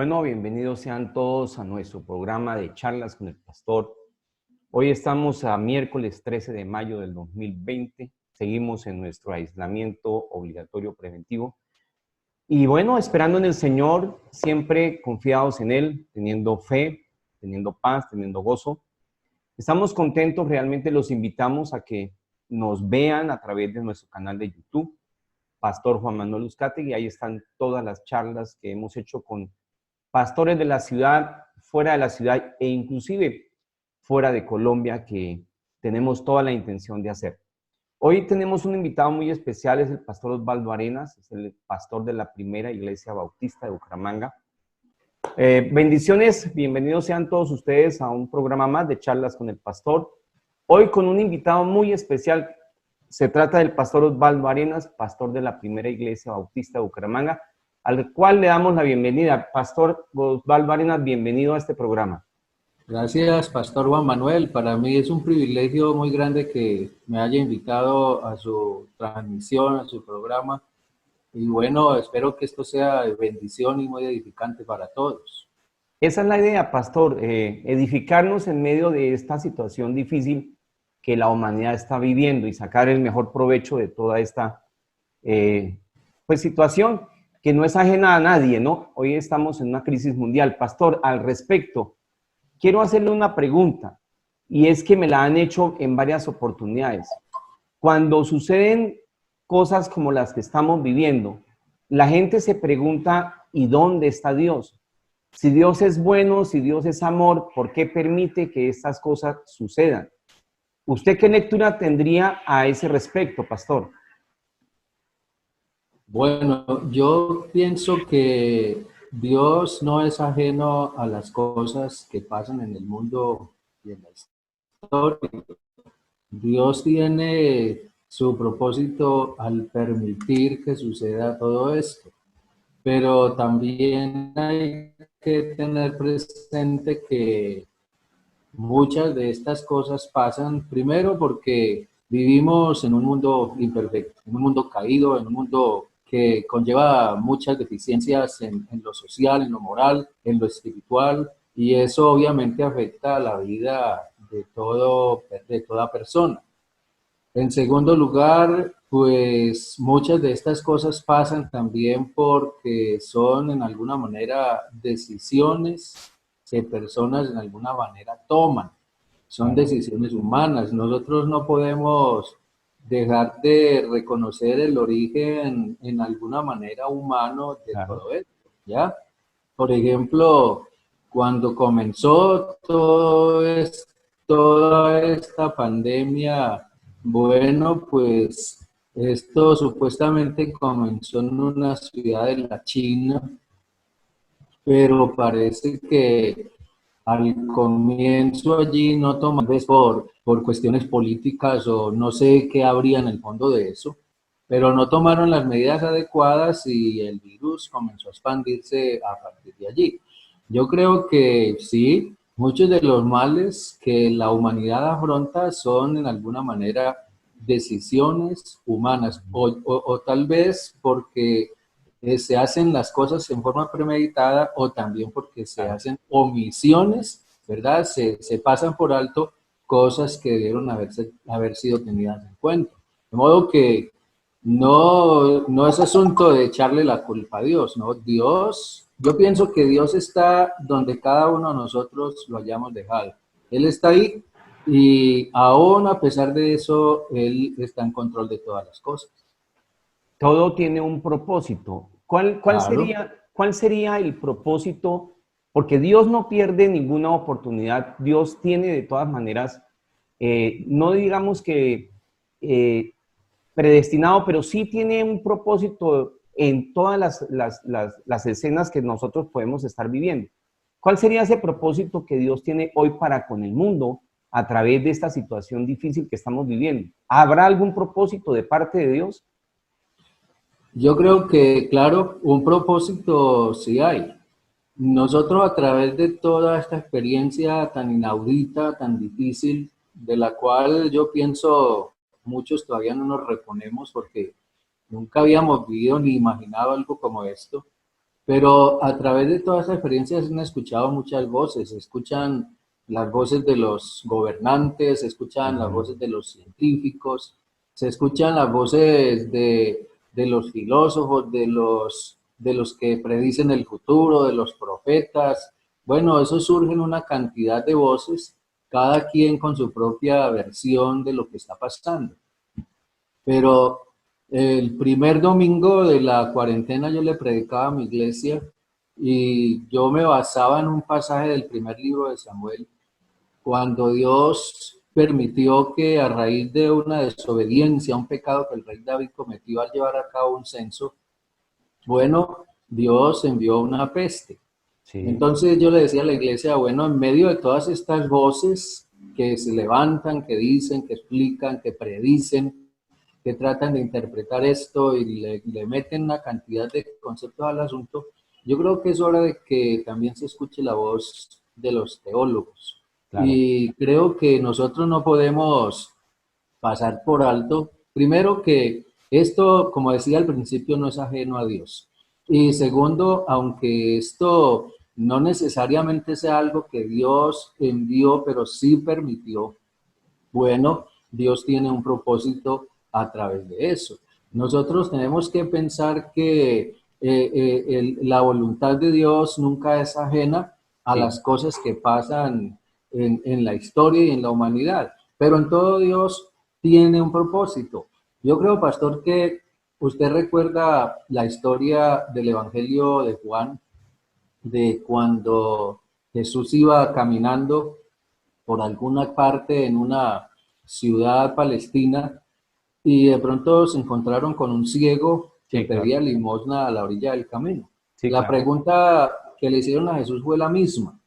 Bueno, bienvenidos sean todos a nuestro programa de charlas con el pastor. Hoy estamos a miércoles 13 de mayo del 2020. Seguimos en nuestro aislamiento obligatorio preventivo. Y bueno, esperando en el Señor, siempre confiados en Él, teniendo fe, teniendo paz, teniendo gozo. Estamos contentos, realmente los invitamos a que nos vean a través de nuestro canal de YouTube, Pastor Juan Manuel Uzcategui. Ahí están todas las charlas que hemos hecho con pastores de la ciudad, fuera de la ciudad e inclusive fuera de Colombia, que tenemos toda la intención de hacer. Hoy tenemos un invitado muy especial, es el pastor Osvaldo Arenas, es el pastor de la Primera Iglesia Bautista de Bucaramanga. Bendiciones, bienvenidos sean todos ustedes a un programa más de charlas con el pastor. Hoy con un invitado muy especial, se trata del pastor Osvaldo Arenas, pastor de la Primera Iglesia Bautista de Bucaramanga, al cual le damos la bienvenida. Pastor Osvaldo Arenas, bienvenido a este programa. Gracias, Pastor Juan Manuel. Para mí es un privilegio muy grande que me haya invitado a su transmisión, a su programa. Y bueno, espero que esto sea de bendición y muy edificante para todos. Esa es la idea, pastor, edificarnos en medio de esta situación difícil que la humanidad está viviendo y sacar el mejor provecho de toda esta situación que no es ajena a nadie, ¿no? Hoy estamos en una crisis mundial. Pastor, al respecto, quiero hacerle una pregunta, y es que me la han hecho en varias oportunidades. Cuando suceden cosas como las que estamos viviendo, la gente se pregunta, ¿y dónde está Dios? Si Dios es bueno, si Dios es amor, ¿por qué permite que estas cosas sucedan? ¿Usted qué lectura tendría a ese respecto, pastor? Bueno, yo pienso que Dios no es ajeno a las cosas que pasan en el mundo y en la historia. Dios tiene su propósito al permitir que suceda todo esto. Pero también hay que tener presente que muchas de estas cosas pasan primero porque vivimos en un mundo imperfecto, en un mundo caído, en un mundo que conlleva muchas deficiencias en lo social, en lo moral, en lo espiritual, y eso obviamente afecta a la vida de toda persona. En segundo lugar, pues muchas de estas cosas pasan también porque son en alguna manera decisiones que personas en alguna manera toman. Son decisiones humanas. Nosotros no podemos dejar de reconocer el origen en alguna manera humano de todo esto, ¿ya? Por ejemplo, cuando comenzó toda esta pandemia, bueno, pues esto supuestamente comenzó en una ciudad de la China, pero parece que al comienzo allí no toman vez por cuestiones políticas o no sé qué habría en el fondo de eso, pero no tomaron las medidas adecuadas y el virus comenzó a expandirse a partir de allí. Yo creo que sí, muchos de los males que la humanidad afronta son en alguna manera decisiones humanas o tal vez porque se hacen las cosas en forma premeditada o también porque se hacen omisiones, ¿verdad? Se pasan por alto cosas que debieron haber sido tenidas en cuenta. De modo que no es asunto de echarle la culpa a Dios, ¿no? Dios, yo pienso que Dios está donde cada uno de nosotros lo hayamos dejado. Él está ahí y aún a pesar de eso, Él está en control de todas las cosas. Todo tiene un propósito. ¿Cuál Claro. sería el propósito? Porque Dios no pierde ninguna oportunidad. Dios tiene de todas maneras, no digamos que predestinado, pero sí tiene un propósito en todas las escenas que nosotros podemos estar viviendo. ¿Cuál sería ese propósito que Dios tiene hoy para con el mundo a través de esta situación difícil que estamos viviendo? ¿Habrá algún propósito de parte de Dios? Yo creo que, claro, un propósito sí hay. Nosotros a través de toda esta experiencia tan inaudita, tan difícil, de la cual yo pienso muchos todavía no nos reponemos porque nunca habíamos vivido ni imaginado algo como esto, Pero a través de todas esas experiencias han escuchado muchas voces, se escuchan las voces de los gobernantes, se escuchan las Ujú. voces de los científicos, se escuchan las voces de los filósofos, de los que predicen el futuro, de los profetas. Bueno, eso surge en una cantidad de voces, cada quien con su propia versión de lo que está pasando. Pero el primer domingo de la cuarentena yo le predicaba a mi iglesia y yo me basaba en un pasaje del primer libro de Samuel, cuando Dios permitió que a raíz de una desobediencia, un pecado que el rey David cometió al llevar a cabo un censo, bueno, Dios envió una peste. Sí, Entonces yo le decía a la iglesia, bueno, en medio de todas estas voces que se levantan, que dicen, que explican, que predicen, que tratan de interpretar esto y le meten una cantidad de conceptos al asunto, yo creo que es hora de que también se escuche la voz de los teólogos. claro. Y creo que nosotros no podemos pasar por alto, primero que esto, como decía al principio, no es ajeno a Dios. Y segundo, aunque esto no necesariamente sea algo que Dios envió, pero sí permitió, bueno, Dios tiene un propósito a través de eso. Nosotros tenemos que pensar que la voluntad de Dios nunca es ajena a Sí, las cosas que pasan en la historia y en la humanidad, pero en todo Dios tiene un propósito. Yo creo, pastor, que usted recuerda la historia del Evangelio de Juan, de cuando Jesús iba caminando por alguna parte en una ciudad palestina y de pronto se encontraron con un ciego que sí, claro. pedía limosna a la orilla del camino. Sí, La claro. pregunta que le hicieron a Jesús fue la misma.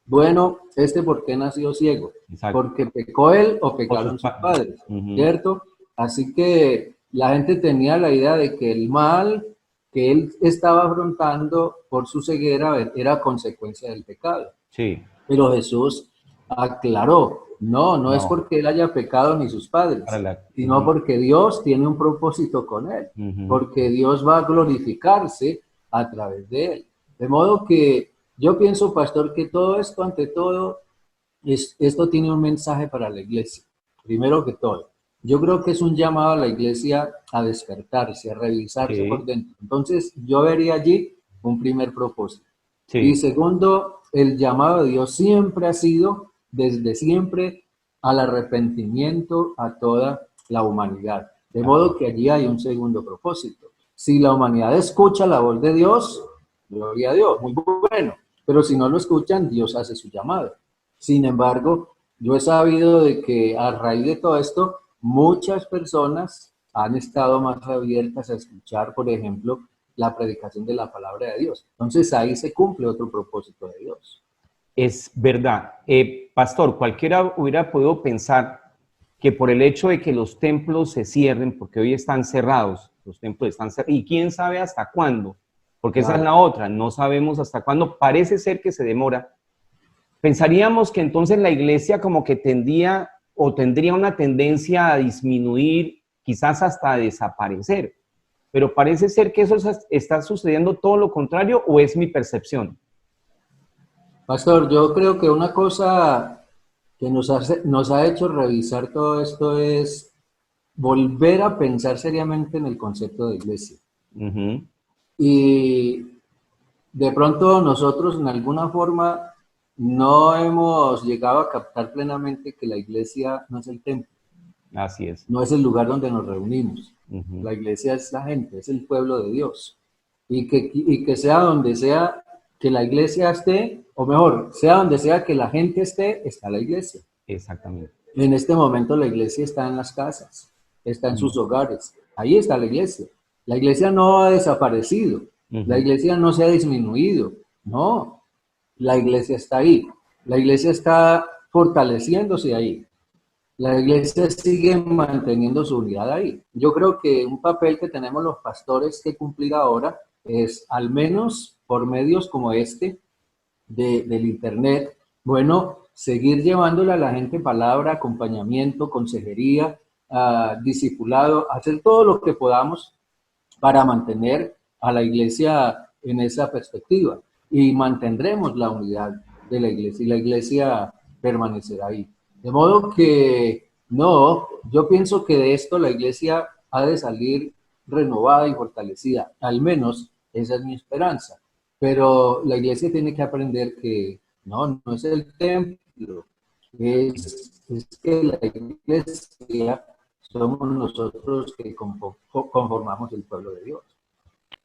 Bueno, ¿por qué nació ciego? Exacto. ¿Porque pecó él o O sus pecaron sus padres. padres? ¿Cierto? Así que la gente tenía la idea de que el mal que él estaba afrontando por su ceguera era consecuencia del pecado. Sí, Pero Jesús aclaró, no, no es no. porque él haya pecado ni sus Para padres, la, sino porque Dios tiene un propósito con él, ujú. porque Dios va a glorificarse a través de él. De modo que yo pienso, pastor, que todo esto, ante todo, esto tiene un mensaje para la iglesia. Primero que todo, yo creo que es un llamado a la iglesia a despertarse, a revisarse por Sí, dentro. Entonces, yo vería allí un primer propósito. Y sí, segundo, el llamado de Dios siempre ha sido, desde siempre, al arrepentimiento a toda la humanidad. De modo claro. que allí hay un segundo propósito. Si la humanidad escucha la voz de Dios, gloria a Dios, muy bueno. Pero si no lo escuchan, Dios hace su llamado. Sin embargo, yo he sabido de que a raíz de todo esto, muchas personas han estado más abiertas a escuchar, por ejemplo, la predicación de la palabra de Dios. Entonces ahí se cumple otro propósito de Dios. Es verdad. Pastor, cualquiera hubiera podido pensar que por el hecho de que los templos se cierren, porque hoy están cerrados, los templos están cerrados, y quién sabe hasta cuándo, porque esa es Claro. la otra, no sabemos hasta cuándo, parece ser que se demora. Pensaríamos que entonces la iglesia como que tendría o tendría una tendencia a disminuir, quizás hasta a desaparecer, pero parece ser que eso está sucediendo todo lo contrario o es mi percepción. Pastor, yo creo que una cosa que nos ha hecho revisar todo esto es volver a pensar seriamente en el concepto de iglesia. Ujú. Y de pronto nosotros en alguna forma no hemos llegado a captar plenamente que la iglesia no es el templo, Así es. no es el lugar donde nos reunimos. Ujú. La iglesia es la gente, es el pueblo de Dios. Y que sea donde sea que la iglesia esté, o mejor, sea donde sea que la gente esté, está la iglesia. Exactamente. En este momento la iglesia está en las casas, está en sus hogares. Ahí está la iglesia. La iglesia no ha desaparecido, la Ujú. iglesia no se ha disminuido, no, la iglesia está ahí. La iglesia está fortaleciéndose ahí. La iglesia sigue manteniendo su unidad ahí. Yo creo que un papel que tenemos los pastores que cumplir ahora es, al menos por medios como este, del Internet, bueno, seguir llevándole a la gente palabra, acompañamiento, consejería, discipulado, hacer todo lo que podamos para mantener a la iglesia en esa perspectiva y mantendremos la unidad de la iglesia y la iglesia permanecerá ahí. De modo que no, yo pienso que de esto la iglesia ha de salir renovada y fortalecida, al menos esa es mi esperanza. Pero la iglesia tiene que aprender que no es el templo, es que la iglesia somos nosotros que conformamos el pueblo de Dios.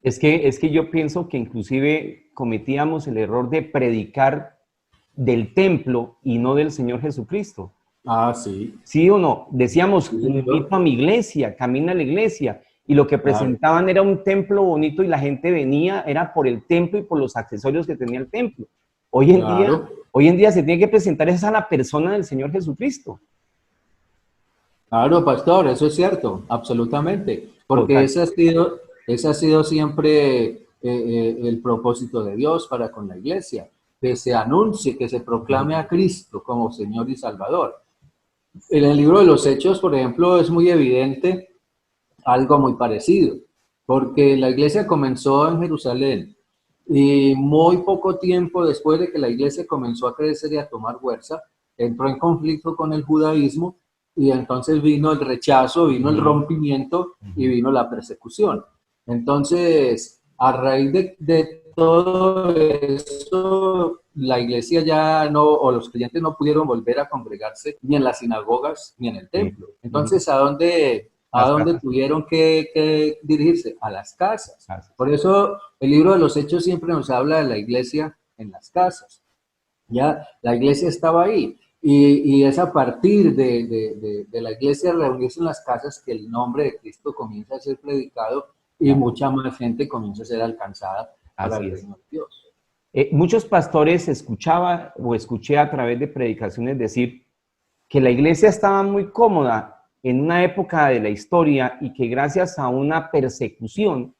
Es que yo pienso que inclusive cometíamos el error de predicar del templo y no del Señor Jesucristo. Ah, sí. ¿Sí o no? Decíamos, Sí, invito a mi iglesia, camina a la iglesia. Y lo que presentaban era un templo bonito y la gente venía, era por el templo y por los accesorios que tenía el templo. Hoy en día se tiene que presentar esa a la persona del Señor Jesucristo. Claro, pastor, eso es cierto, absolutamente, porque ese ha sido siempre el propósito de Dios para con la iglesia, que se anuncie, que se proclame a Cristo como Señor y Salvador. En el libro de los Hechos, por ejemplo, es muy evidente algo muy parecido, porque la iglesia comenzó en Jerusalén y muy poco tiempo después de que la iglesia comenzó a crecer y a tomar fuerza, entró en conflicto con el judaísmo y entonces vino el rechazo, vino el rompimiento y vino la persecución. Entonces, a raíz de todo eso, la iglesia ya no, o los creyentes no pudieron volver a congregarse ni en las sinagogas ni en el templo. Entonces, ¿a dónde tuvieron que dirigirse? A las casas. Por eso el libro de los Hechos siempre nos habla de la iglesia en las casas. Ya la iglesia estaba ahí. Y es a partir de la iglesia reunirse en las casas que el nombre de Cristo comienza a ser predicado y mucha más gente comienza a ser alcanzada para el reino de Dios. Muchos pastores escuchaba o escuché a través de predicaciones decir que la iglesia estaba muy cómoda en una época de la historia y que gracias a una persecución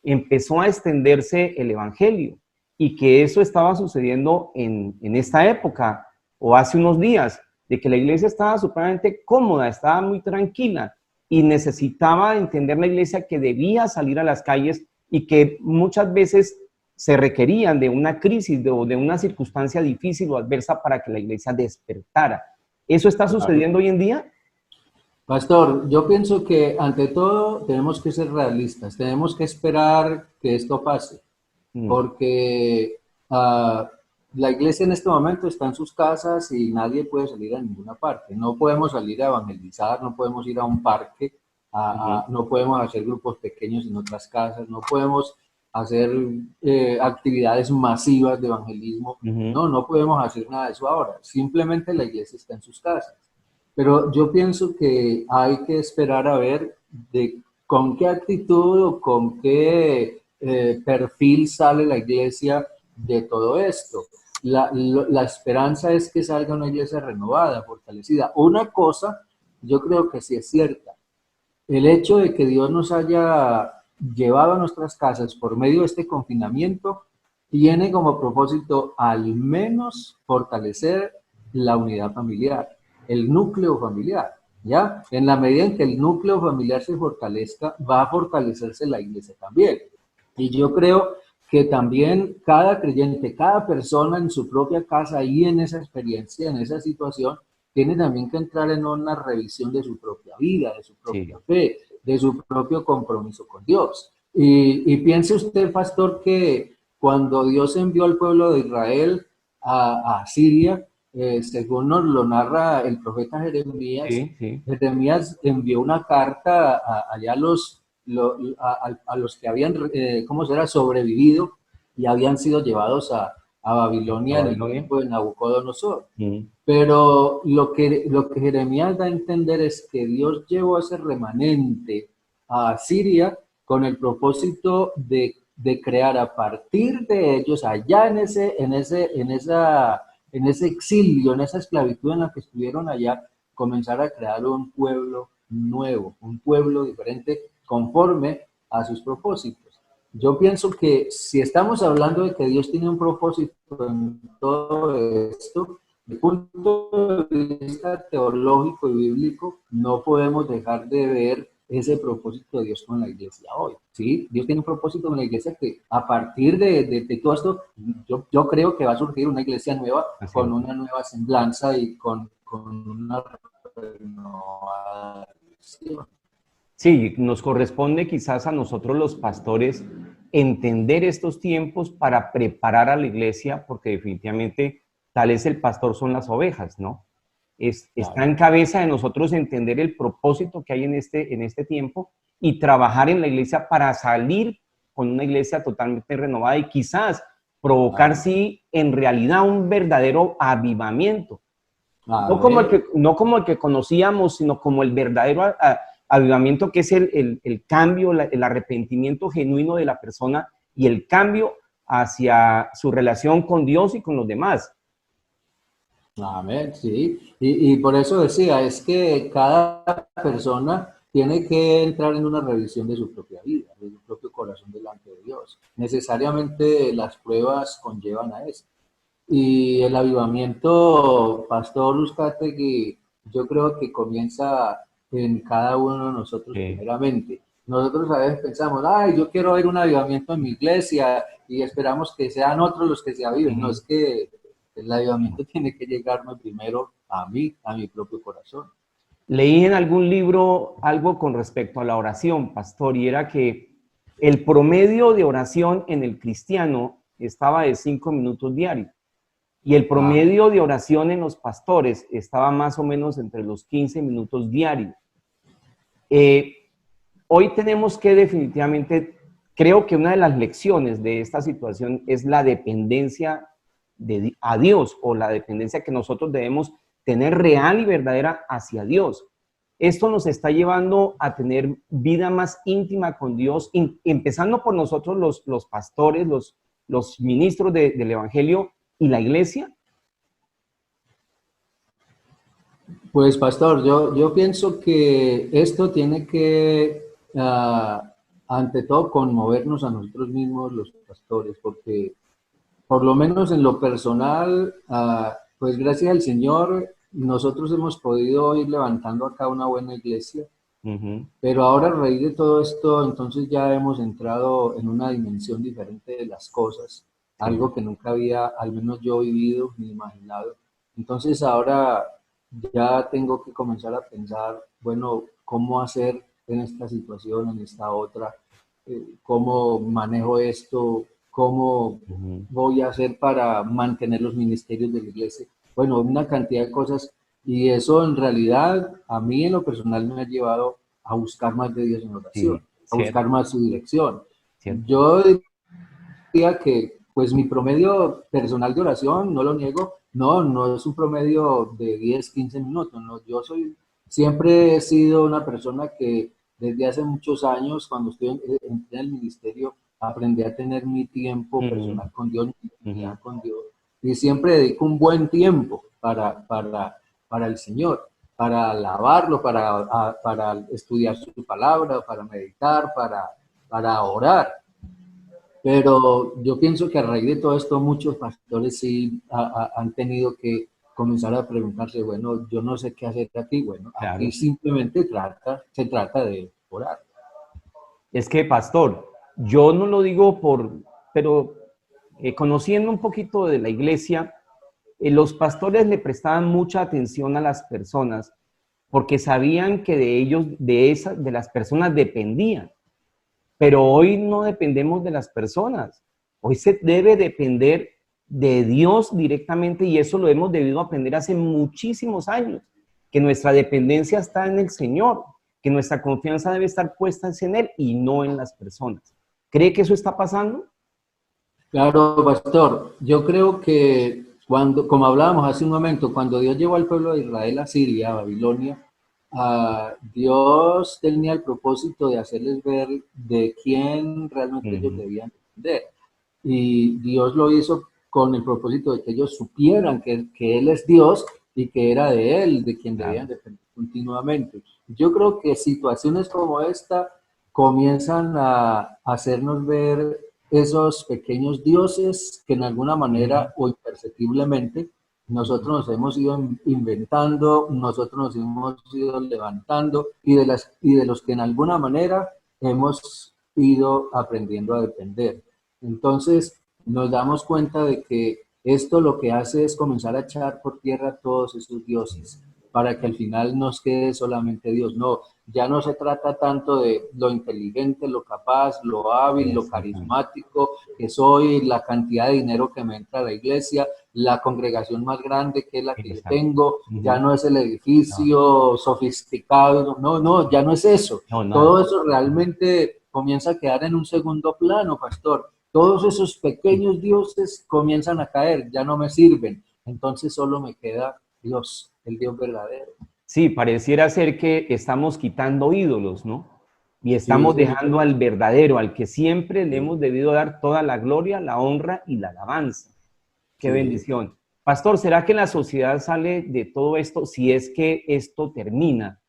empezó a extenderse el evangelio y que eso estaba sucediendo en esta época o hace unos días, de que la iglesia estaba supremamente cómoda, estaba muy tranquila y necesitaba entender la iglesia que debía salir a las calles y que muchas veces se requerían de una crisis o de una circunstancia difícil o adversa para que la iglesia despertara. ¿Eso está sucediendo hoy en día? Pastor, yo pienso que ante todo tenemos que ser realistas, tenemos que esperar que esto pase, porque la iglesia en este momento está en sus casas y nadie puede salir a ninguna parte. No podemos salir a evangelizar, no podemos ir a un parque, no podemos hacer grupos pequeños en otras casas, no podemos hacer actividades masivas de evangelismo. No podemos hacer nada de eso ahora. Simplemente la iglesia está en sus casas. Pero yo pienso que hay que esperar a ver con qué actitud o con qué perfil sale la iglesia de todo esto. La esperanza es que salga una iglesia renovada, fortalecida. Una cosa, yo creo que sí es cierta. El hecho de que Dios nos haya llevado a nuestras casas por medio de este confinamiento tiene como propósito al menos fortalecer la unidad familiar, el núcleo familiar, ¿ya? En la medida en que el núcleo familiar se fortalezca, va a fortalecerse la iglesia también. Y yo creo que también cada creyente, cada persona en su propia casa y en esa experiencia, en esa situación, tiene también que entrar en una revisión de su propia vida, de su propia fe, de su propio compromiso con Dios. Y piense usted, pastor, que cuando Dios envió al pueblo de Israel a Siria, según nos lo narra el profeta Jeremías, Jeremías envió una carta allá a los que habían, sobrevivido y habían sido llevados a Babilonia en el tiempo de Nabucodonosor. Pero lo que Jeremías da a entender es que Dios llevó a ese remanente a Siria con el propósito de crear a partir de ellos, allá en ese exilio, en esa esclavitud en la que estuvieron allá, comenzar a crear un pueblo nuevo, un pueblo diferente conforme a sus propósitos. Yo pienso que si estamos hablando de que Dios tiene un propósito en todo esto, desde el punto de vista teológico y bíblico, no podemos dejar de ver ese propósito de Dios con la iglesia hoy, ¿sí? Dios tiene un propósito con la iglesia que a partir de todo esto, yo creo que va a surgir una iglesia nueva, Así con es. una nueva semblanza y con una renovada visión. Sí, nos corresponde quizás a nosotros los pastores entender estos tiempos para preparar a la iglesia, porque definitivamente tal es el pastor, son las ovejas, ¿no? Está Claro. en cabeza de nosotros entender el propósito que hay en este tiempo y trabajar en la iglesia para salir con una iglesia totalmente renovada y quizás provocar, Amén. sí, en realidad un verdadero avivamiento. Amén. No como el que conocíamos, sino como el verdadero avivamiento, que es el cambio, el arrepentimiento genuino de la persona y el cambio hacia su relación con Dios y con los demás. Amén, sí. Y por eso decía, es que cada persona tiene que entrar en una revisión de su propia vida, de su propio corazón delante de Dios. Necesariamente las pruebas conllevan a eso. Y el avivamiento, Pastor Uzcategui, yo creo que comienza en cada uno de nosotros primeramente. Nosotros a veces pensamos, ay, yo quiero ver un avivamiento en mi iglesia y esperamos que sean otros los que se aviven. No, es que el avivamiento tiene que llegarme primero a mí, a mi propio corazón. Leí en algún libro algo con respecto a la oración, pastor, y era que el promedio de oración en el cristiano estaba de 5 minutos diarios. Y el Ah, promedio de oración en los pastores estaba más o menos entre los 15 minutos diarios. Eh, Hoy tenemos que definitivamente, creo que una de las lecciones de esta situación es la dependencia a Dios o la dependencia que nosotros debemos tener real y verdadera hacia Dios. Esto nos está llevando a tener vida más íntima con Dios, empezando por nosotros los pastores, los ministros del Evangelio y la iglesia. pues pastor, yo pienso que esto tiene que, ante todo, conmovernos a nosotros mismos, los pastores, porque por lo menos en lo personal, pues gracias al Señor, nosotros hemos podido ir levantando acá una buena iglesia, Uh -huh. pero ahora a raíz de todo esto, entonces ya hemos entrado en una dimensión diferente de las cosas, Sí. algo que nunca había, al menos yo, vivido ni imaginado. Entonces ahora ya tengo que comenzar a pensar, bueno, cómo hacer en esta situación, en esta otra, cómo manejo esto, cómo Uh -huh. voy a hacer para mantener los ministerios de la iglesia. Bueno, una cantidad de cosas y eso en realidad a mí en lo personal me ha llevado a buscar más de Dios en oración, Sí, a cierto, buscar más su dirección. cierto. Yo diría que pues mi promedio personal de oración, no lo niego, no es un promedio de 10 15 minutos, no, yo siempre he sido una persona que desde hace muchos años, cuando entré en el ministerio, aprendí a tener mi tiempo Uh -huh. personal con Dios, mi Uh -huh. intimidad con Dios, y siempre dedico un buen tiempo para el Señor, para alabarlo, para estudiar su palabra, para meditar, para orar. Pero yo pienso que a raíz de todo esto muchos pastores sí han tenido que comenzar a preguntarse, bueno, yo no sé qué hacer aquí. Bueno, aquí Claro. simplemente se trata de orar. Es que, pastor, yo no lo digo pero conociendo un poquito de la iglesia, los pastores le prestaban mucha atención a las personas porque sabían que de ellos, de las personas dependían. Pero hoy no dependemos de las personas. Hoy se debe depender de Dios directamente y eso lo hemos debido aprender hace muchísimos años, que nuestra dependencia está en el Señor, que nuestra confianza debe estar puesta en Él y no en las personas. ¿Cree que eso está pasando? Claro, pastor, yo creo que cuando, como hablábamos hace un momento, cuando Dios llevó al pueblo de Israel a Siria, a Babilonia, Dios tenía el propósito de hacerles ver de quién realmente ellos Uh debían depender. Y Dios lo hizo con el propósito de que ellos supieran que Él es Dios y que era de Él, de quien debían Claro. depender continuamente. Yo creo que situaciones como esta comienzan a hacernos ver esos pequeños dioses que en alguna Uh -huh. manera o imperceptiblemente Nosotros nos hemos ido inventando, nosotros nos hemos ido levantando y de los que en alguna manera hemos ido aprendiendo a depender. Entonces nos damos cuenta de que esto lo que hace es comenzar a echar por tierra todos esos dioses para que al final nos quede solamente Dios. No, ya no se trata tanto de lo inteligente, lo capaz, lo hábil, lo Exactamente. carismático que soy, la cantidad de dinero que me entra a la iglesia, la congregación más grande que es la que yo Exacto. tengo, ya Ujú. no es el No, edificio sofisticado, no, no, ya no es eso. no, nada. Todo eso realmente comienza a quedar en un segundo plano, pastor. Todos esos pequeños dioses comienzan a caer, ya no me sirven. Entonces solo me queda Dios, el Dios verdadero. Sí, pareciera ser que estamos quitando ídolos, ¿no? Y Sí, estamos dejando señor. al verdadero, al que siempre le Sí, hemos debido dar toda la gloria, la honra y la alabanza. Qué sí. bendición. Pastor, ¿será que la sociedad sale de todo esto si es que esto termina?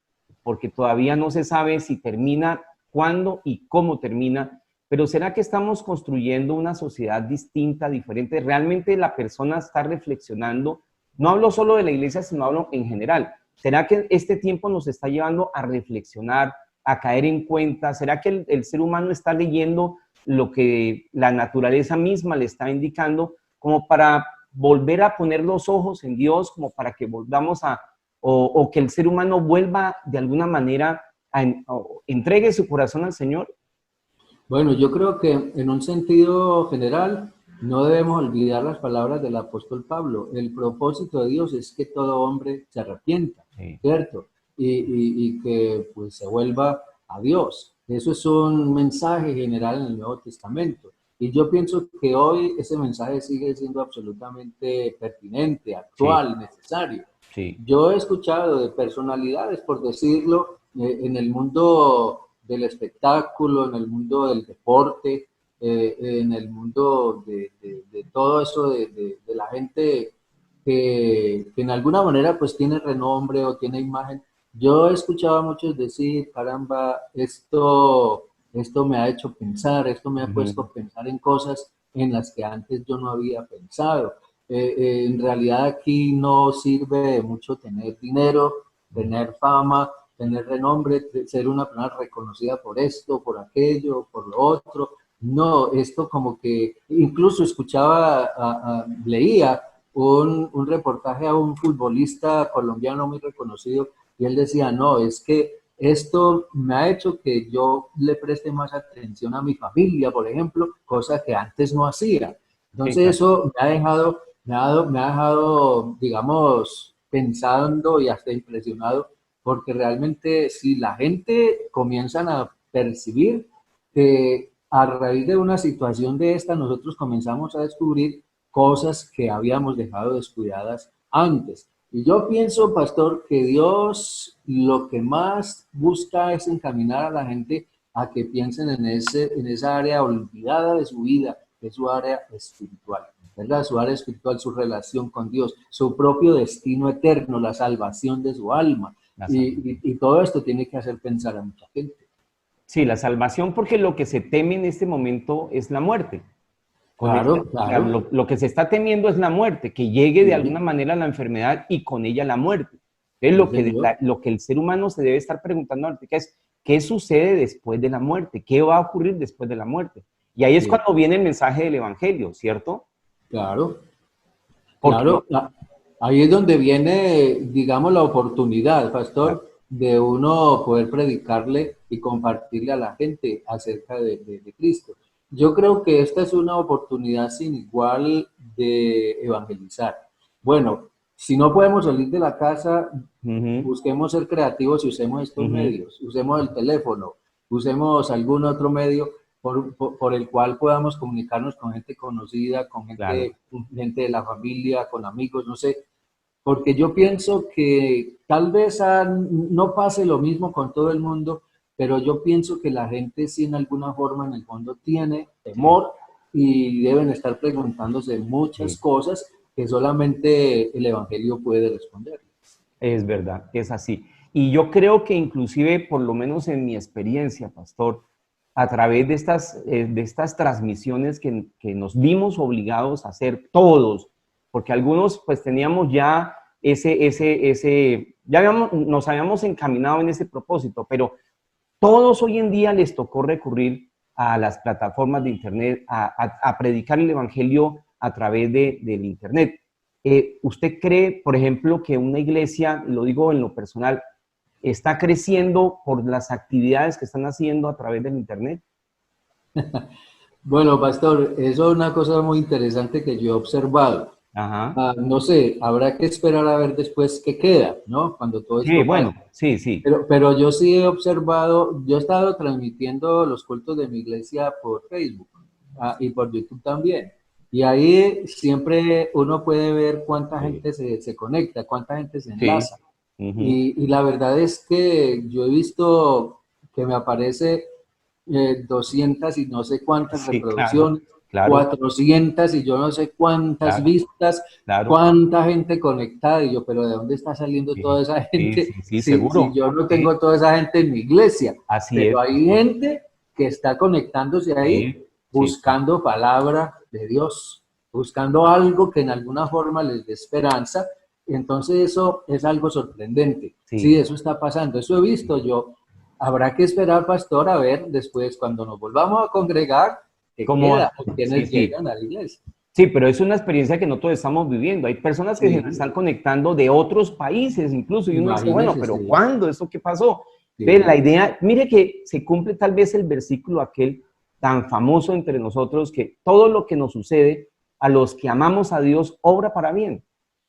Porque todavía no se sabe si termina, cuándo y cómo termina, pero ¿será que estamos construyendo una sociedad distinta, diferente? ¿Realmente la persona está reflexionando? No hablo solo de la iglesia, sino hablo en general. ¿Será que este tiempo nos está llevando a reflexionar, a caer en cuenta? ¿Será que el ser humano está leyendo lo que la naturaleza misma le está indicando como para volver a poner los ojos en Dios, como para que volvamos a, o que el ser humano vuelva de alguna manera a entregue su corazón al Señor? Bueno, yo creo que en un sentido general no debemos olvidar las palabras del apóstol Pablo. El propósito de Dios es que todo hombre se arrepienta, Sí, ¿cierto? Y que pues se vuelva a Dios. Eso es un mensaje general en el Nuevo Testamento. Y yo pienso que hoy ese mensaje sigue siendo absolutamente pertinente, sí, actual, necesario. sí, Yo he escuchado de personalidades, por decirlo, en el mundo del espectáculo, en el mundo del deporte, en el mundo de todo eso, de la gente que en alguna manera pues tiene renombre o tiene imagen. Yo he escuchado a muchos decir, caramba, esto me ha hecho pensar, esto me ha puesto ujú, a pensar en cosas en las que antes yo no había pensado. En realidad aquí no sirve de mucho tener dinero, tener fama, tener renombre, ser una persona reconocida por esto, por aquello, por lo otro. No, esto como que incluso escuchaba, leía un reportaje a un futbolista colombiano muy reconocido y él decía, no, es que esto me ha hecho que yo le preste más atención a mi familia, por ejemplo, cosa que antes no hacía. sí, Entonces claro. eso me ha dejado, digamos, pensando y hasta impresionado, porque realmente si la gente comienzan a percibir que a raíz de una situación de esta, nosotros comenzamos a descubrir cosas que habíamos dejado descuidadas antes. Y yo pienso, pastor, que Dios lo que más busca es encaminar a la gente a que piensen en esa área olvidada de su vida, que es su área espiritual, ¿verdad? Su área espiritual, su relación con Dios, su propio destino eterno, la salvación de su alma. La salvación. Y todo esto tiene que hacer pensar a mucha gente. Sí, la salvación, porque lo que se teme en este momento es la muerte. Con esta, Claro, o sea, claro. lo que se está temiendo es la muerte, que llegue de alguna Sí, manera la enfermedad y con ella la muerte. Entonces, sí, señor. lo que el ser humano se debe estar preguntando ahorita es, ¿qué sucede después de la muerte? ¿Qué va a ocurrir después de la muerte? Y ahí es Sí, cuando viene el mensaje del Evangelio, ¿cierto? claro. Porque Claro, ahí es donde viene, digamos, la oportunidad, claro, pastor, de uno poder predicarle y compartirle a la gente acerca de Cristo. Yo creo que esta es una oportunidad sin igual de evangelizar. Bueno, si no podemos salir de la casa, ujú, busquemos ser creativos y usemos estos ujú, medios, usemos el teléfono, usemos algún otro medio por el cual podamos comunicarnos con gente conocida, claro, con gente de la familia, con amigos, no sé, porque yo pienso que tal vez no pase lo mismo con todo el mundo, pero yo pienso que la gente sí en alguna forma en el fondo tiene sí, temor y deben estar preguntándose muchas sí, cosas que solamente el Evangelio puede responder. es verdad, es así. Y yo creo que inclusive, por lo menos en mi experiencia, pastor, a través de estas transmisiones que nos vimos obligados a hacer todos, porque algunos pues teníamos ya nos habíamos encaminado en ese propósito, pero todos hoy en día les tocó recurrir a las plataformas de Internet, a predicar el Evangelio a través del Internet. ¿Usted cree, por ejemplo, que una iglesia, lo digo en lo personal, está creciendo por las actividades que están haciendo a través del Internet? Bueno, pastor, eso es una cosa muy interesante que yo he observado. Ajá. No sé, habrá que esperar a ver después qué queda, ¿no? Cuando todo Sí, esto pase. bueno, sí, sí. Pero yo sí he observado, yo he estado transmitiendo los cultos de mi iglesia por Facebook, y por YouTube también. Y ahí siempre uno puede ver cuánta Sí, gente se conecta, cuánta gente se sí. enlaza. Ujú. Y la verdad es que yo he visto que me aparece 200 y no sé cuántas Sí, claro, reproducciones, claro, 400 y yo no sé cuántas claro, vistas, claro. cuánta gente conectada. Y yo, pero ¿de dónde está saliendo Sí, toda esa sí, gente sí, sí, si seguro. yo no Sí, tengo toda esa gente en mi iglesia? así Pero es, hay pastor. gente que está conectándose ahí Sí, sí, sí, buscando palabra de Dios, buscando algo que en alguna forma les dé esperanza. Y entonces eso es algo sorprendente. Sí, sí, eso está pasando. Eso he visto yo. Habrá que esperar, pastor, a ver después cuando nos volvamos a congregar qué ¿cómo va? queda o Sí, quienes sí. llegan a la iglesia. Sí, pero es una experiencia que nosotros estamos viviendo. Hay personas que se nos Sí, están conectando de otros países incluso, y uno dice, bueno, imagínese, pero sí, ¿cuándo? ¿Eso qué pasó? Ve, la sí, idea, mire que se cumple tal vez el versículo aquel tan famoso entre nosotros, que todo lo que nos sucede a los que amamos a Dios obra para bien.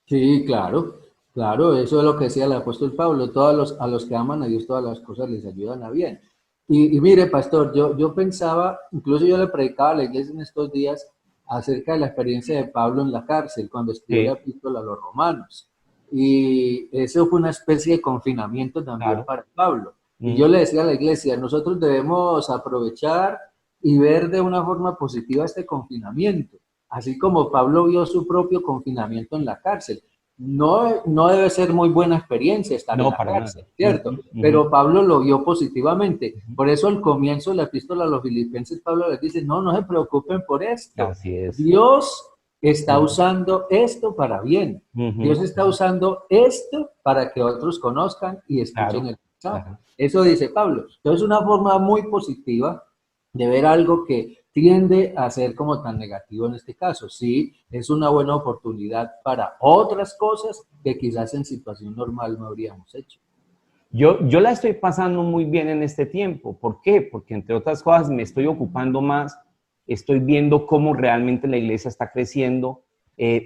sí, claro, claro, eso es lo que decía el apóstol Pablo, a los que aman a Dios todas las cosas les ayudan a bien. Y mire, pastor, yo pensaba, incluso yo le predicaba a la iglesia en estos días acerca de la experiencia de Pablo en la cárcel, cuando escribió la Sí, epístola a los romanos. Y eso fue una especie de confinamiento también claro. para Pablo. Y yo Mm, le decía a la iglesia, nosotros debemos aprovechar y ver de una forma positiva este confinamiento, así como Pablo vio su propio confinamiento en la cárcel. No debe ser muy buena experiencia estar en no, la para cárcel, nada. ¿cierto? Ujú, ujú, Pero Pablo lo vio positivamente. ujú. Por eso al comienzo de la epístola a los filipenses, Pablo les dice, no, no se preocupen por esto. Así es. Dios está Ujú, usando esto para bien. Dios ujú, está usando esto para que otros conozcan y escuchen claro, el mensaje. claro. Eso dice Pablo. Entonces, una forma muy positiva de ver algo que tiende a ser como tan negativo en este caso. Sí, es una buena oportunidad para otras cosas que quizás en situación normal no habríamos hecho. Yo la estoy pasando muy bien en este tiempo. ¿Por qué? Porque entre otras cosas me estoy ocupando más, estoy viendo cómo realmente la iglesia está creciendo,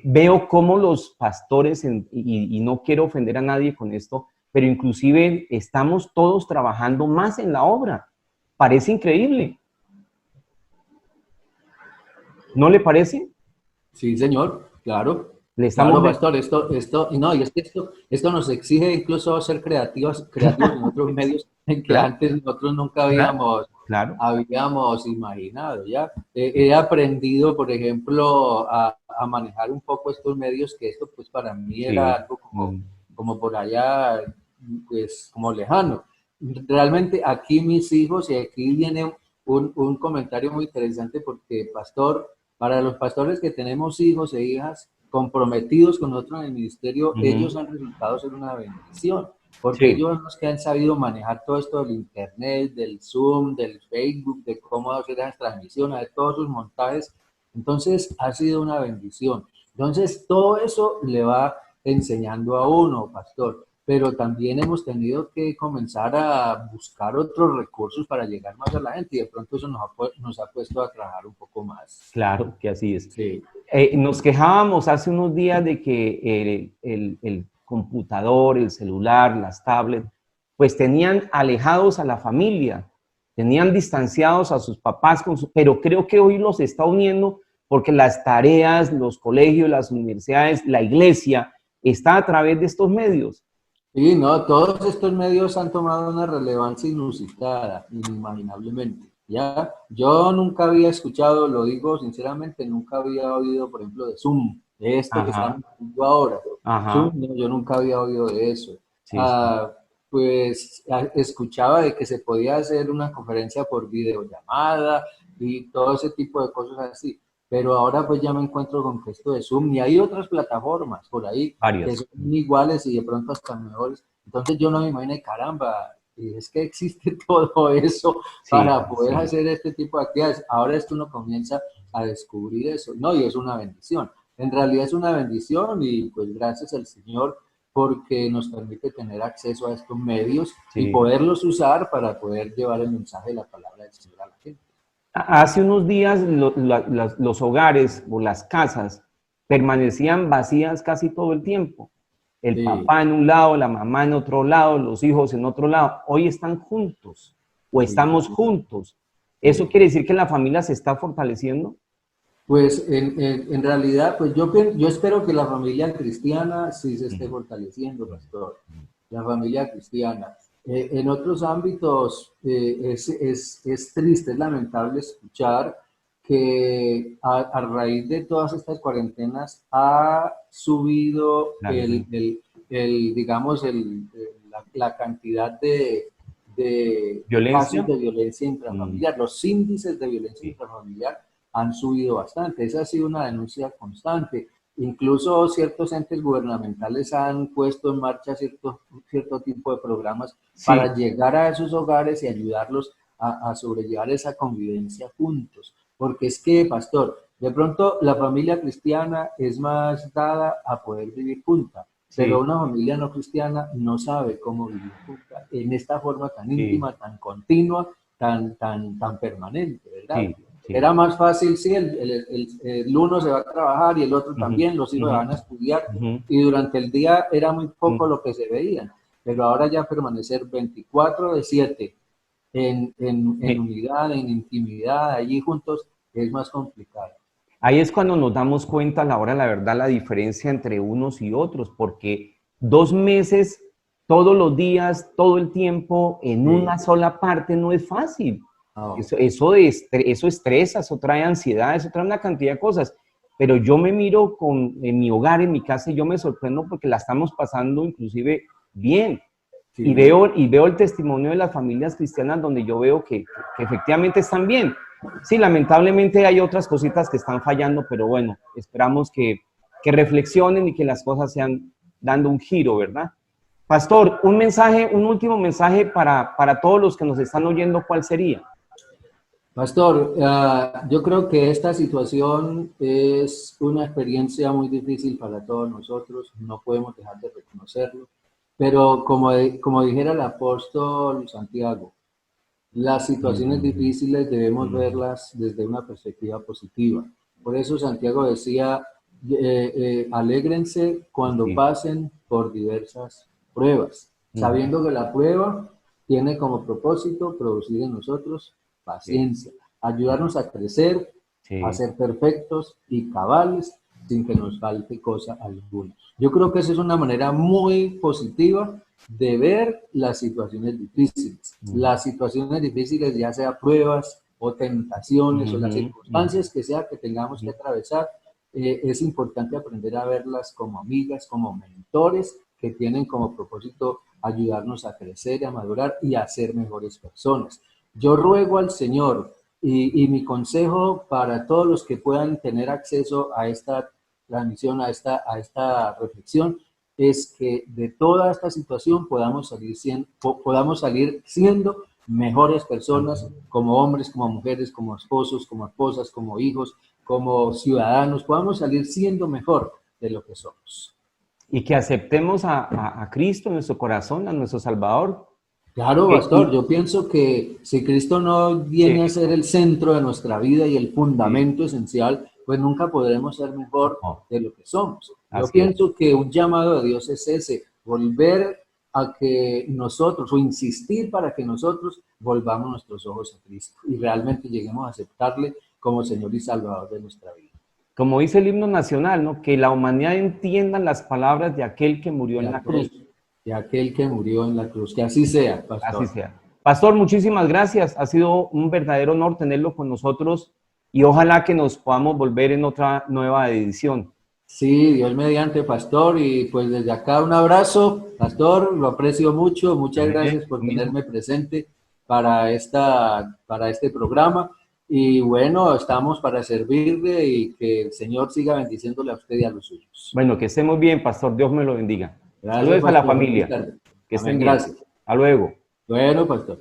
veo cómo los pastores, y no quiero ofender a nadie con esto, pero inclusive estamos todos trabajando más en la obra. Parece increíble. ¿No le parece? Sí, señor, claro. Le estamos... Claro, pastor, y no, y es que esto nos exige incluso ser creativos en otros medios en que Claro, antes nosotros nunca claro, claro. habíamos imaginado, ¿ya? He aprendido, por ejemplo, a manejar un poco estos medios, que esto pues para mí era Sí. algo Mm, como por allá, pues como lejano. Realmente aquí mis hijos, y aquí viene un comentario muy interesante porque, pastor, para los pastores que tenemos hijos e hijas comprometidos con nosotros en el ministerio, ellos ujú. han resultado ser una bendición, porque Sí. ellos son los que han sabido manejar todo esto del internet, del Zoom, del Facebook, de cómo hacer las transmisiones, de todos sus montajes. Entonces, ha sido una bendición. Entonces, todo eso le va enseñando a uno, pastor, pero también hemos tenido que comenzar a buscar otros recursos para llegar más a la gente y de pronto eso nos ha puesto a trabajar un poco más. Claro que así es. Sí. Nos quejábamos hace unos días de que el computador, el celular, las tablets, pues tenían alejados a la familia, tenían distanciados a sus papás, pero creo que hoy los está uniendo porque las tareas, los colegios, las universidades, la iglesia, está a través de estos medios. Sí, no, todos estos medios han tomado una relevancia inusitada, inimaginablemente. Ya, yo nunca había escuchado, lo digo sinceramente, nunca había oído, por ejemplo, de Zoom, de esto que Ajá, estamos haciendo ahora. Zoom, ajá, no, yo nunca había oído de eso. sí, sí, Pues escuchaba de que se podía hacer una conferencia por videollamada y todo ese tipo de cosas así. pero ahora pues ya me encuentro con que esto de Zoom y hay otras plataformas por ahí que Varios. son iguales y de pronto hasta mejores. Entonces yo no me imagino, caramba, y es que existe todo eso Sí, para poder sí. hacer este tipo de actividades. Ahora es que uno comienza a descubrir eso, ¿no? Y es una bendición. En realidad es una bendición y pues gracias al Señor porque nos permite tener acceso a estos medios y Sí. poderlos usar para poder llevar el mensaje de la palabra del Señor a la gente. Hace unos días los hogares o las casas permanecían vacías casi todo el tiempo. El Sí, papá en un lado, la mamá en otro lado, los hijos en otro lado. Hoy están juntos o sí, estamos juntos. ¿Eso sí. quiere decir que la familia se está fortaleciendo? Pues en realidad, pues yo espero que la familia cristiana sí se esté fortaleciendo, pastor. La familia cristiana. En otros ámbitos es triste, es lamentable escuchar que a raíz de todas estas cuarentenas ha subido Claro, sí. digamos, la cantidad de casos ¿Violencia? de violencia Mm, intrafamiliar. Los índices de violencia sí, intrafamiliar han subido bastante. Esa ha sido una denuncia constante. Incluso ciertos entes gubernamentales han puesto en marcha cierto tipo de programas sí, para llegar a esos hogares y ayudarlos a sobrellevar esa convivencia juntos. Porque es que, pastor, de pronto la familia cristiana es más dada a poder vivir junta, pero sí, una familia no cristiana no sabe cómo vivir junta en esta forma tan sí, íntima, tan continua, tan permanente, ¿verdad? sí, sí. Era más fácil, sí, el uno se va a trabajar y el otro Ujú, también, los hijos ujú, van a estudiar ujú, y durante el día era muy poco ujú. lo que se veían, pero ahora ya permanecer 24/7 en Sí. unidad, en intimidad, allí juntos, es más complicado. Ahí es cuando nos damos cuenta a la hora, la verdad, la diferencia entre unos y otros, porque 2 meses, todos los días, todo el tiempo, en una Sí. sola parte no es fácil. Oh, Eso estresa, eso trae ansiedad, eso trae una cantidad de cosas. Pero yo me miro en mi hogar, en mi casa, y yo me sorprendo porque la estamos pasando inclusive bien. sí. Y veo el testimonio de las familias cristianas donde yo veo que efectivamente están bien. Sí, lamentablemente hay otras cositas que están fallando, pero bueno, esperamos que reflexionen y que las cosas sean dando un giro, ¿verdad? Pastor, un mensaje, un último mensaje para todos los que nos están oyendo, ¿cuál sería? Pastor, yo creo que esta situación es una experiencia muy difícil para todos nosotros, no podemos dejar de reconocerlo, pero como dijera el apóstol Santiago, las situaciones Mm, difíciles debemos mm, verlas desde una perspectiva positiva. Por eso Santiago decía, alégrense cuando sí. pasen por diversas pruebas, Ujú, sabiendo que la prueba tiene como propósito producir en nosotros sí, paciencia, ayudarnos a crecer, a sí, ser perfectos y cabales sin que nos falte cosa alguna. Yo creo que esa es una manera muy positiva de ver las situaciones difíciles. ujú, Las situaciones difíciles, ya sea pruebas o tentaciones o las ujú, ujú, circunstancias que sea que tengamos que ujú. atravesar, es importante aprender a verlas como amigas, como mentores que tienen como propósito ayudarnos a crecer, a madurar y a ser mejores personas. Yo ruego al Señor y mi consejo para todos los que puedan tener acceso a esta transmisión, a esta reflexión, es que de toda esta situación podamos salir siendo mejores personas Amén. como hombres, como mujeres, como esposos, como esposas, como hijos, como ciudadanos, podamos salir siendo mejor de lo que somos. Y que aceptemos a Cristo en nuestro corazón, a nuestro Salvador. Claro, pastor, Y, yo pienso que si Cristo no sí, viene a ser el centro de nuestra vida y el sí, fundamento esencial, pues nunca podremos ser mejor no, de lo que somos. Yo así es. pienso que un llamado de Dios es ese, volver a que nosotros, o insistir para que nosotros volvamos nuestros ojos a Cristo y realmente lleguemos a aceptarle como Señor y Salvador de nuestra vida. Como dice el himno nacional, ¿no? Que la humanidad entienda las palabras de aquel que murió De en la cruz. aquel que murió en la cruz. Que así sea, Así pastor. sea. Pastor, muchísimas gracias. Ha sido un verdadero honor tenerlo con nosotros y ojalá que nos podamos volver en otra nueva edición. Sí, Dios mediante, pastor, y pues desde acá un abrazo, pastor, lo aprecio mucho, muchas Amén. gracias por Lo mismo. tenerme presente para este programa Y bueno, estamos para servirle y que el Señor siga bendiciéndole a usted y a los suyos. Bueno, que estemos bien, pastor. Dios me lo bendiga. Gracias, Saludos a la pastor. Feliz familia. tarde. Que Amén, estén bien. gracias. Hasta luego. Bueno, pastor.